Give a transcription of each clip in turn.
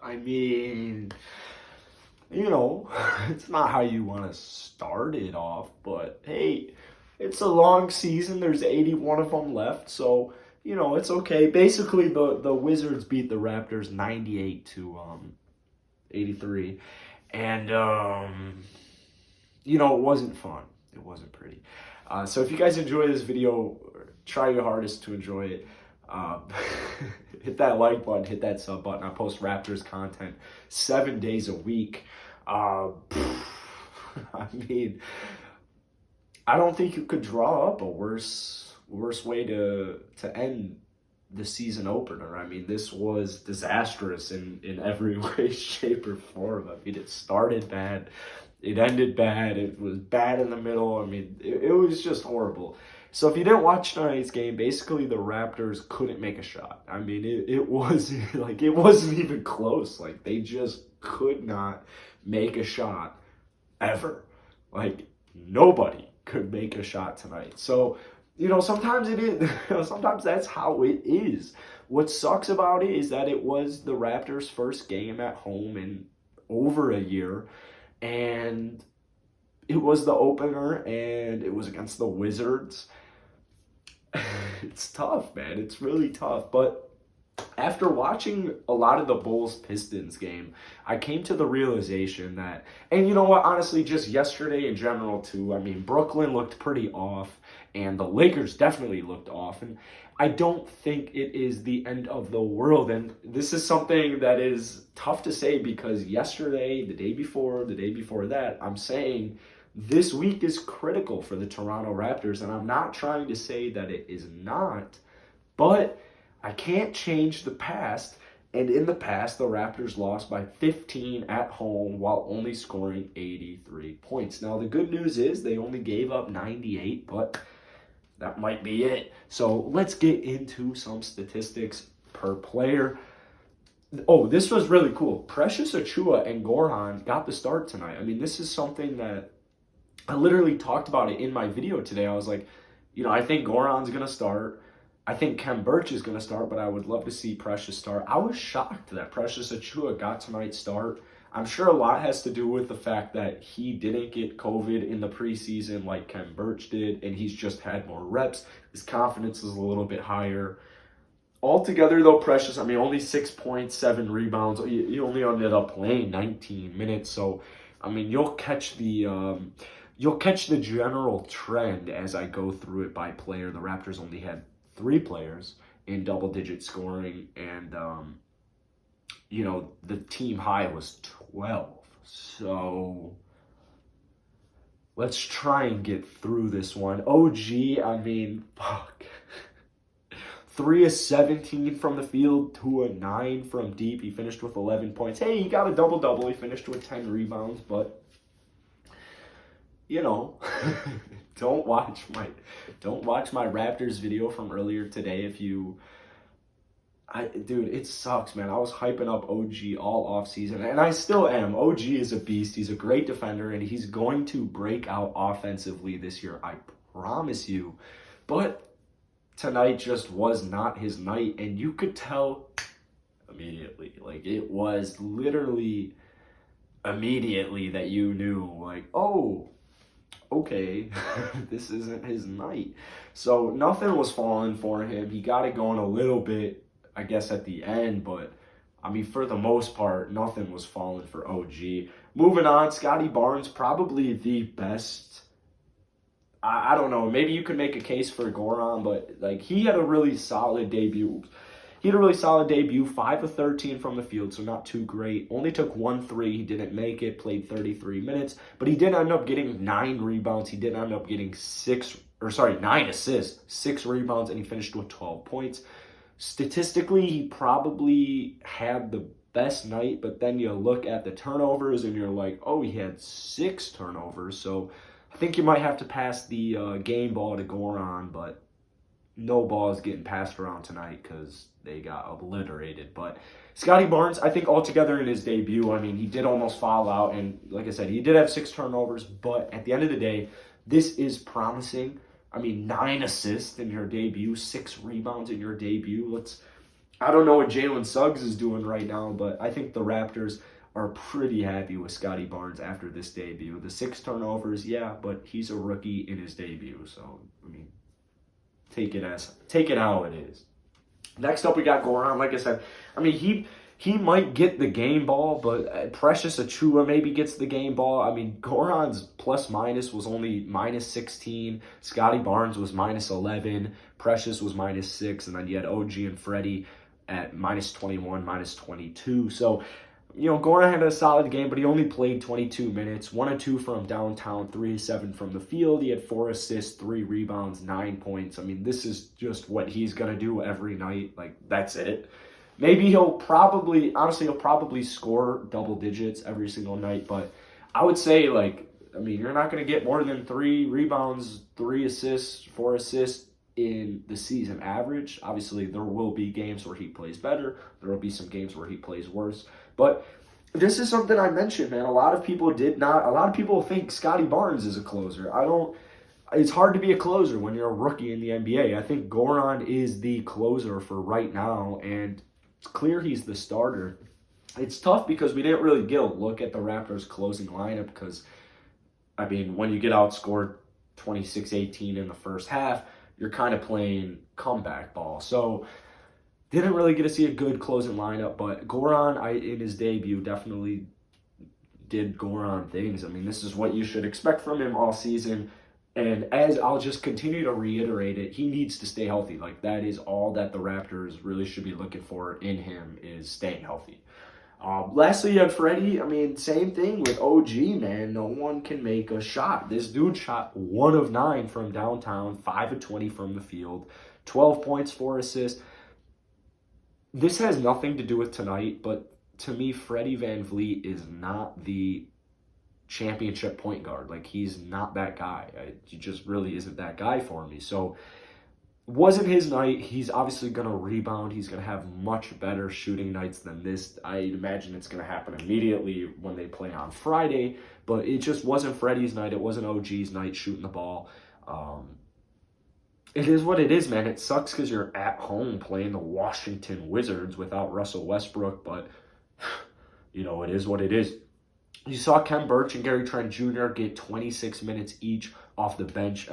I mean, it's not how you want to start it off, but hey, it's a long season. There's 81 of them left, so it's okay. Basically, the Wizards beat the Raptors 98 to 83, and it wasn't fun. It wasn't pretty. So if you guys enjoy this video, try your hardest to enjoy it. Uh, hit that like button, hit that sub button. I post Raptors content 7 days a week. I mean, I don't think you could draw up a worse way to end the season opener. I mean, this was disastrous in every way, shape, or form. I mean, it started bad, it ended bad, it was bad in the middle. I mean, it was just horrible. So if you didn't watch tonight's game, basically the Raptors couldn't make a shot. I mean, it was like it wasn't even close. Like they just could not make a shot ever. Like nobody could make a shot tonight. So, sometimes it is, sometimes that's how it is. What sucks about it is that it was the Raptors' first game at home in over a year, and it was the opener, and it was against the Wizards. It's tough, man. It's really tough. But after watching a lot of the Bulls-Pistons game, I came to the realization that, and you know what, honestly, just yesterday in general, too, I mean, Brooklyn looked pretty off, and the Lakers definitely looked off, and I don't think it is the end of the world, and this is something that is tough to say because yesterday, the day before that, I'm saying this week is critical for the Toronto Raptors, and I'm not trying to say that it is not, but I can't change the past, and in the past, the Raptors lost by 15 at home while only scoring 83 points. Now, the good news is they only gave up 98, but that might be it. So let's get into some statistics per player. Oh, this was really cool. Precious Achiuwa and Goran got the start tonight. I mean, this is something that I literally talked about it in my video today. I was like, I think Goran's going to start. I think Khem Birch is going to start, but I would love to see Precious start. I was shocked that Precious Achiuwa got tonight's start. I'm sure a lot has to do with the fact that he didn't get COVID in the preseason like Khem Birch did, and he's just had more reps. His confidence is a little bit higher. Altogether, though, Precious, I mean, only 6 points, 7 rebounds. You only ended up playing 19 minutes, so, I mean, you'll catch the general trend as I go through it by player. The Raptors only had 3 players in double-digit scoring, and, the team high was 12. So let's try and get through this one. OG, I mean, fuck. 3 of 17 from the field, 2 of 9 from deep. He finished with 11 points. Hey, he got a double-double. He finished with 10 rebounds, but don't watch my Raptors video from earlier today if you dude, it sucks, man. I was hyping up OG all off season, and I still am. OG is a beast. He's a great defender, and he's going to break out offensively this year. I promise you. But tonight just was not his night, and you could tell immediately. Like, it was literally immediately that you knew, like, oh, okay, this isn't his night. So nothing was falling for him. He got it going a little bit, I guess, at the end, but I mean, for the most part, nothing was falling for OG. Moving on, Scottie Barnes, probably the best. I don't know, maybe you could make a case for Goran, but like he had a really solid debut. 5 of 13 from the field, so not too great. Only took 1 3. He didn't make it, played 33 minutes, but he did end up getting 9 rebounds. He did end up getting 9 assists, 6 rebounds, and he finished with 12 points. Statistically, he probably had the best night, but then you look at the turnovers and you're like, oh, he had 6 turnovers. So I think you might have to pass the game ball to Goran, but no ball is getting passed around tonight because they got obliterated. But Scottie Barnes, I think altogether in his debut, I mean, he did almost foul out. And like I said, he did have 6 turnovers. But at the end of the day, this is promising. I mean, 9 assists in your debut, 6 rebounds in your debut. I don't know what Jalen Suggs is doing right now, but I think the Raptors are pretty happy with Scottie Barnes after this debut. The 6 turnovers, yeah, but he's a rookie in his debut, so I mean, take it how it is. Next up, we got Goran. Like I said, I mean he might get the game ball, but Precious Achua maybe gets the game ball. I mean, Goran's plus minus was only minus 16. Scottie Barnes was minus 11. Precious was minus 6, and then you had OG and Freddie at minus 21, minus 22. So, Goran had a solid game, but he only played 22 minutes. 1 of 2 from downtown, 3 of 7 from the field. He had 4 assists, 3 rebounds, 9 points. I mean, this is just what he's going to do every night. Like, that's it. Maybe he'll probably score double digits every single night, but I would say, you're not going to get more than 3 rebounds, 3 assists, 4 assists in the season average. Obviously, there will be games where he plays better. There will be some games where he plays worse. But this is something I mentioned, man. A lot of people think Scottie Barnes is a closer. It's hard to be a closer when you're a rookie in the NBA. I think Goran is the closer for right now, and it's clear he's the starter. It's tough because we didn't really get a look at the Raptors' closing lineup because, when you get outscored 26-18 in the first half, you're kind of playing comeback ball. So didn't really get to see a good closing lineup, but Goran, in his debut, definitely did Goran things. This is what you should expect from him all season. And as I'll just continue to reiterate it, he needs to stay healthy. Like, that is all that the Raptors really should be looking for in him, is staying healthy. Lastly, you had Freddie. Same thing with OG, man. No one can make a shot. This dude shot 1 of 9 from downtown, 5 of 20 from the field, 12 points, 4 assists. This has nothing to do with tonight, but to me, Freddie VanVleet is not the championship point guard. Like, he's not that guy. He just really isn't that guy for me. So, wasn't his night. He's obviously going to rebound. He's going to have much better shooting nights than this. I imagine it's going to happen immediately when they play on Friday, but it just wasn't Freddie's night. It wasn't OG's night shooting the ball. It is what it is, man. It sucks because you're at home playing the Washington Wizards without Russell Westbrook, but, it is what it is. You saw Ken Birch and Gary Trent Jr. get 26 minutes each off the bench.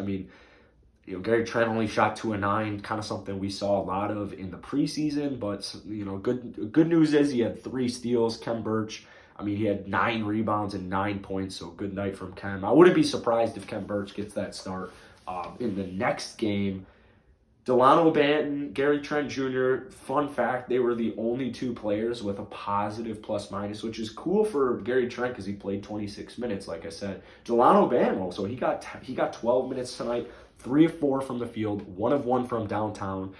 Gary Trent only shot 2 of 9, kind of something we saw a lot of in the preseason, but, good news is he had 3 steals. Ken Birch, he had 9 rebounds and 9 points, so good night from Ken. I wouldn't be surprised if Ken Birch gets that start in the next game. Delano Banton, Gary Trent Jr., fun fact, they were the only 2 players with a positive plus-minus, which is cool for Gary Trent because he played 26 minutes, like I said. Delano Banton also, he got 12 minutes tonight, 3 of 4 from the field, 1 of 1 from downtown,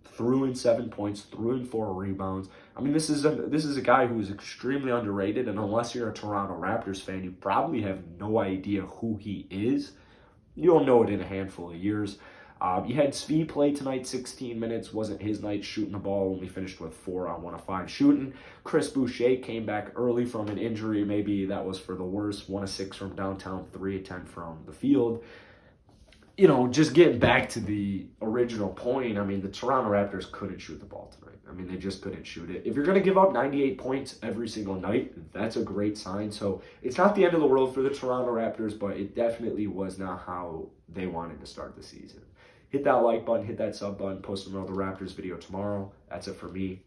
threw in 7 points, threw in 4 rebounds. This is a guy who is extremely underrated, and unless you're a Toronto Raptors fan, you probably have no idea who he is. You'll know it in a handful of years. You had Svi play tonight, 16 minutes. Wasn't his night shooting the ball. Only finished with 4 on 1 of 5 shooting. Chris Boucher came back early from an injury. Maybe that was for the worst. 1 of 6 from downtown, 3 of 10 from the field. Just getting back to the original point, the Toronto Raptors couldn't shoot the ball tonight. They just couldn't shoot it. If you're going to give up 98 points every single night, that's a great sign. So it's not the end of the world for the Toronto Raptors, but it definitely was not how they wanted to start the season. Hit that like button, hit that sub button, post another Raptors video tomorrow. That's it for me.